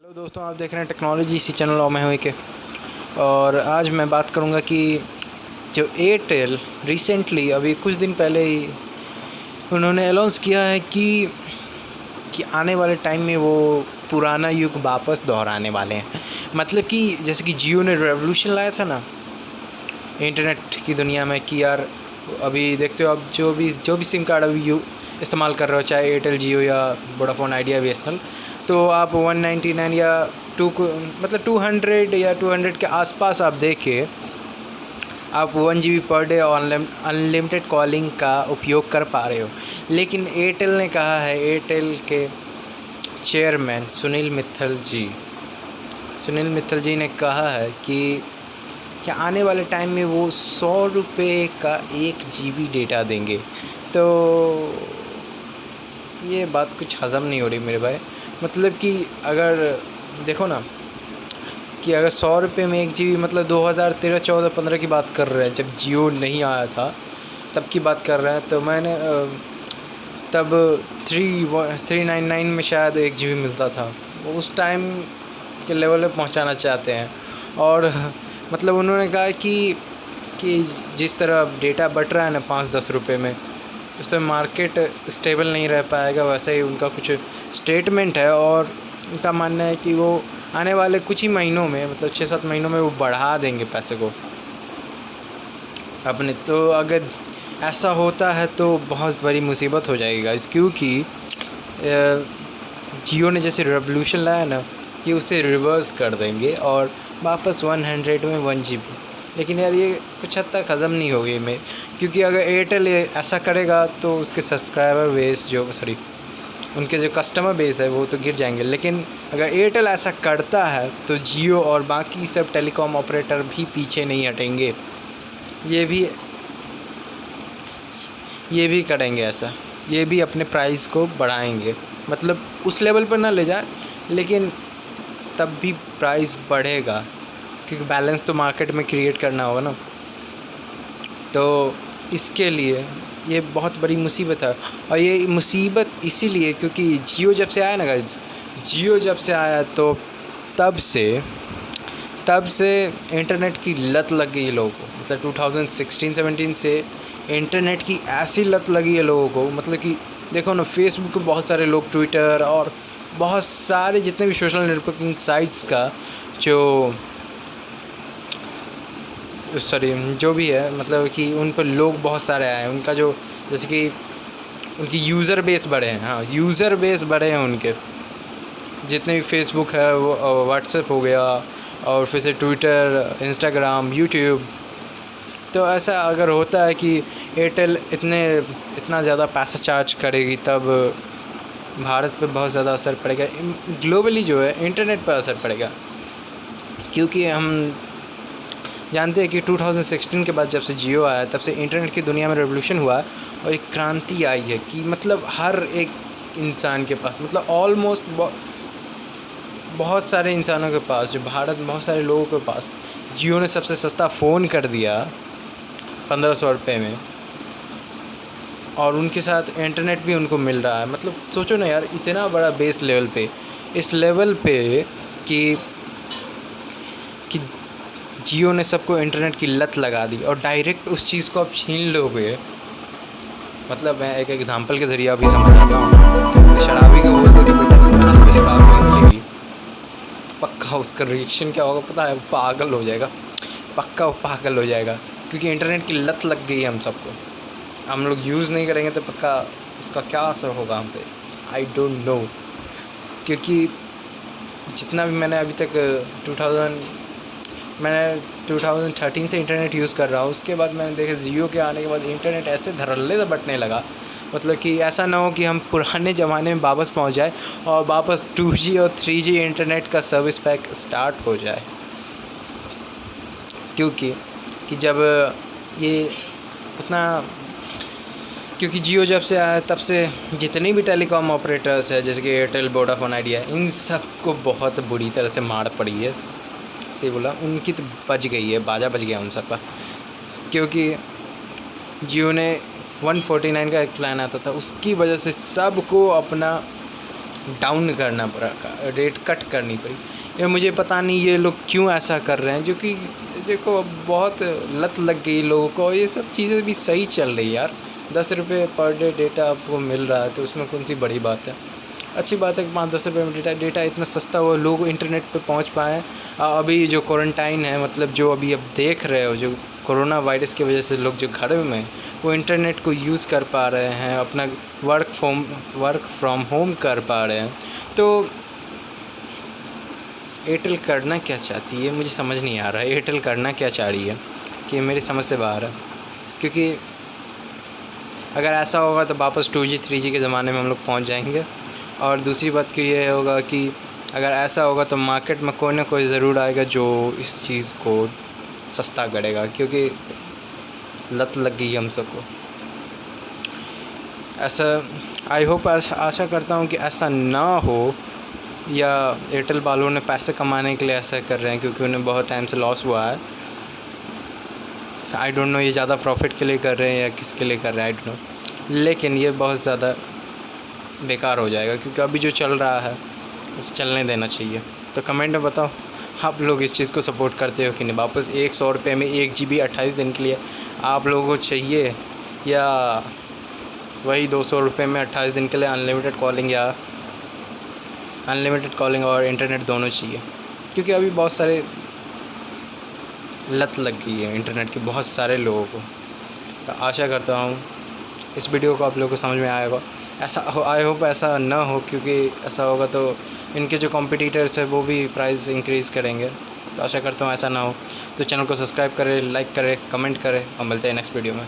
Hello दोस्तों, आप देख रहे हैं टेक्नोलॉजी इसी चैनल और मैं हूं के। और आज मैं बात करूंगा कि जो एयरटेल रिसेंटली अभी कुछ दिन पहले ही उन्होंने अनाउंस किया है कि आने वाले टाइम में वो पुराना युग वापस दोहराने वाले हैं। मतलब कि जैसे कि जियो ने रेवोल्यूशन लाया था ना इंटरनेट की दुनिया में, कि यार अभी देखते हो आप जो भी सिम कार्ड अभी इस्तेमाल कर रहे हो, चाहे एयरटेल, जियो या वोडाफोन आइडिया, बीएसएनएल, तो आप 199 या 200 या 200 के आसपास आप देखिए, आप 1 GB per day unlimited calling का उपयोग कर पा रहे हो। लेकिन एयरटेल ने कहा है, एयरटेल के चेयरमैन सुनील मित्तल जी ने कहा है कि आने वाले टाइम में वो 100 रुपये का 1 GB डेटा देंगे। तो ये बात कुछ हज़म नहीं हो रही मेरे भाई। मतलब कि अगर देखो ना कि अगर 100 रुपये में 1 GB, मतलब 2013, 14, 15 की बात कर रहे हैं, जब जियो नहीं आया था तब की बात कर रहे हैं। तो मैंने तब 399 में शायद 1 GB मिलता था। उस टाइम के लेवल पे पहुंचाना चाहते हैं। और मतलब उन्होंने कहा कि जिस तरह डेटा बट रहा है ना 5-10 रुपये में, उससे मार्केट स्टेबल नहीं रह पाएगा। वैसे ही उनका कुछ स्टेटमेंट है और उनका मानना है कि वो आने वाले कुछ ही महीनों में, मतलब 6-7 महीनों में वो बढ़ा देंगे पैसे को अपने। तो अगर ऐसा होता है तो बहुत बड़ी मुसीबत हो जाएगी गाइस, क्योंकि जियो ने जैसे रेवोल्यूशन लाया ना कि उसे रिवर्स कर देंगे और वापस 100 में 1 GB। लेकिन यार ये कुछ हद तक हज़म नहीं होगी मैं, क्योंकि अगर एयरटेल ऐसा करेगा तो उसके सब्सक्राइबर बेस उनके जो कस्टमर बेस है वो तो गिर जाएंगे। लेकिन अगर एयरटेल ऐसा करता है तो जियो और बाकी सब टेलीकॉम ऑपरेटर भी पीछे नहीं हटेंगे। ये भी करेंगे ऐसा, ये भी अपने प्राइस को बढ़ाएंगे। मतलब उस लेवल पर ना ले जाए, लेकिन तब भी प्राइस बढ़ेगा, क्योंकि बैलेंस तो मार्केट में क्रिएट करना होगा ना। तो इसके लिए ये बहुत बड़ी मुसीबत है। और ये मुसीबत इसीलिए क्योंकि जियो जब से आया ना गाइस, जियो जब से आया तो तब से इंटरनेट की लत लग गई है लोगों को। मतलब 2016-17 से इंटरनेट की ऐसी लत लगी है लोगों को। मतलब कि देखो ना, फेसबुक पे बहुत सारे लोग, ट्विटर और बहुत सारे जितने भी सोशल नेटवर्किंग साइट्स का जो भी है, मतलब कि उन पर लोग बहुत सारे आए हैं। उनका जो जैसे कि उनकी यूज़र बेस बढ़े हैं, हाँ यूज़र बेस बढ़े हैं उनके। जितने भी फेसबुक है, वो व्हाट्सएप हो गया, और फिर से ट्विटर, इंस्टाग्राम, यूट्यूब। तो ऐसा अगर होता है कि एयरटेल इतना ज़्यादा पैसा चार्ज करेगी, तब भारत पे बहुत ज़्यादा असर पड़ेगा। ग्लोबली जो है इंटरनेट पर असर पड़ेगा, क्योंकि हम जानते हैं कि 2016 के बाद जब से जियो आया, तब से इंटरनेट की दुनिया में रेवोल्यूशन हुआ और एक क्रांति आई है कि मतलब हर एक इंसान के पास, मतलब ऑलमोस्ट बहुत सारे इंसानों के पास, जो भारत में बहुत सारे लोगों के पास, जियो ने सबसे सस्ता फ़ोन कर दिया 1500 रुपये में, और उनके साथ इंटरनेट भी उनको मिल रहा है। मतलब सोचो ना यार, इतना बड़ा बेस लेवल पे, इस लेवल पे कि जियो ने सबको इंटरनेट की लत लगा दी और डायरेक्ट उस चीज़ को आप छीन लोगे। मतलब मैं एक एग्जांपल के ज़रिए अभी समझ आता हूँ। शराबी को बोल दो कि बेटा तुम्हें आज से शराब नहीं मिलेगी, पक्का उसका रिएक्शन क्या होगा पता है? पागल हो जाएगा, पक्का वो पागल हो जाएगा, क्योंकि इंटरनेट की लत लग गई है हम सबको। हम लोग यूज़ नहीं करेंगे तो पक्का उसका क्या असर होगा हम पे, आई डोंट नो। क्योंकि जितना भी मैंने अभी तक 2013 से इंटरनेट यूज़ कर रहा हूँ, उसके बाद मैंने देखा जियो के आने के बाद इंटरनेट ऐसे धड़ल्ले से बटने लगा। मतलब कि ऐसा ना हो कि हम पुराने ज़माने में वापस पहुँच जाए और वापस 2G और 3G इंटरनेट का सर्विस पैक स्टार्ट हो जाए। क्योंकि जब ये क्योंकि जियो जब से आया तब से जितनी भी टेलीकॉम ऑपरेटर्स है, जैसे कि एयरटेल, वोडाफोन आइडिया, इन सब को बहुत बुरी तरह से मार पड़ी है। से बोला उनकी तो बच गई है, बाजा बच गया उन सब का। क्योंकि जियो ने 149 का एक प्लान आता था, उसकी वजह से सबको अपना डाउन करना पड़ा, रेट कट करनी पड़ी। ये मुझे पता नहीं ये लोग क्यों ऐसा कर रहे हैं, जो कि देखो अब बहुत लत लग गई लोगों को। ये सब चीज़ें भी सही चल रही है यार, 10 रुपये पर डे डेटा आपको मिल रहा है तो उसमें कौन सी बड़ी बात है। अच्छी बात है कि 5-10 रुपये में डेटा इतना सस्ता हुआ, लोग इंटरनेट पे पहुंच पाएँ। अभी जो क्वारंटाइन है, मतलब जो अभी अब देख रहे हो, जो कोरोना वायरस की वजह से लोग जो घर में हैं वो इंटरनेट को यूज़ कर पा रहे हैं, अपना वर्क फ्रॉम होम कर पा रहे हैं। तो एयरटेल करना क्या चाहती है मुझे समझ नहीं आ रहा है। एयरटेल करना क्या चाह रही है कि मेरी समझ से बाहर है, क्योंकि अगर ऐसा होगा तो वापस 2G 3G के ज़माने में हम लोग पहुँच जाएंगे। और दूसरी बात की ये होगा कि अगर ऐसा होगा तो मार्केट में कोई ना कोई ज़रूर आएगा जो इस चीज़ को सस्ता करेगा, क्योंकि लत लग गई हम सबको। ऐसा आई होप, आशा करता हूँ कि ऐसा ना हो, या एयरटेल वालों ने पैसे कमाने के लिए ऐसा कर रहे हैं क्योंकि उन्हें बहुत टाइम से लॉस हुआ है। आई डोंट नो ये ज़्यादा प्रॉफिट के लिए कर रहे हैं या किसके लिए कर रहे हैं, आई डोंट नो। लेकिन ये बहुत ज़्यादा बेकार हो जाएगा, क्योंकि अभी जो चल रहा है उसे चलने देना चाहिए। तो कमेंट में बताओ आप लोग इस चीज़ को सपोर्ट करते हो कि नहीं। वापस 100 रुपये में 1 GB 28 दिन के लिए आप लोगों को चाहिए, या वही 200 रुपये में 28 दिन के लिए अनलिमिटेड कॉलिंग और इंटरनेट दोनों चाहिए। क्योंकि अभी बहुत सारे लत लग गई है इंटरनेट की बहुत सारे लोगों को। तो आशा करता हूँ इस वीडियो को आप लोगों को समझ में आएगा। आई होप ऐसा ना हो, क्योंकि ऐसा होगा तो इनके जो कॉम्पिटिटर्स हैं वो भी प्राइस इंक्रीज़ करेंगे। तो आशा करता हूँ ऐसा ना हो। तो चैनल को सब्सक्राइब करें, लाइक करें, कमेंट करें और मिलते हैं नेक्स्ट वीडियो में।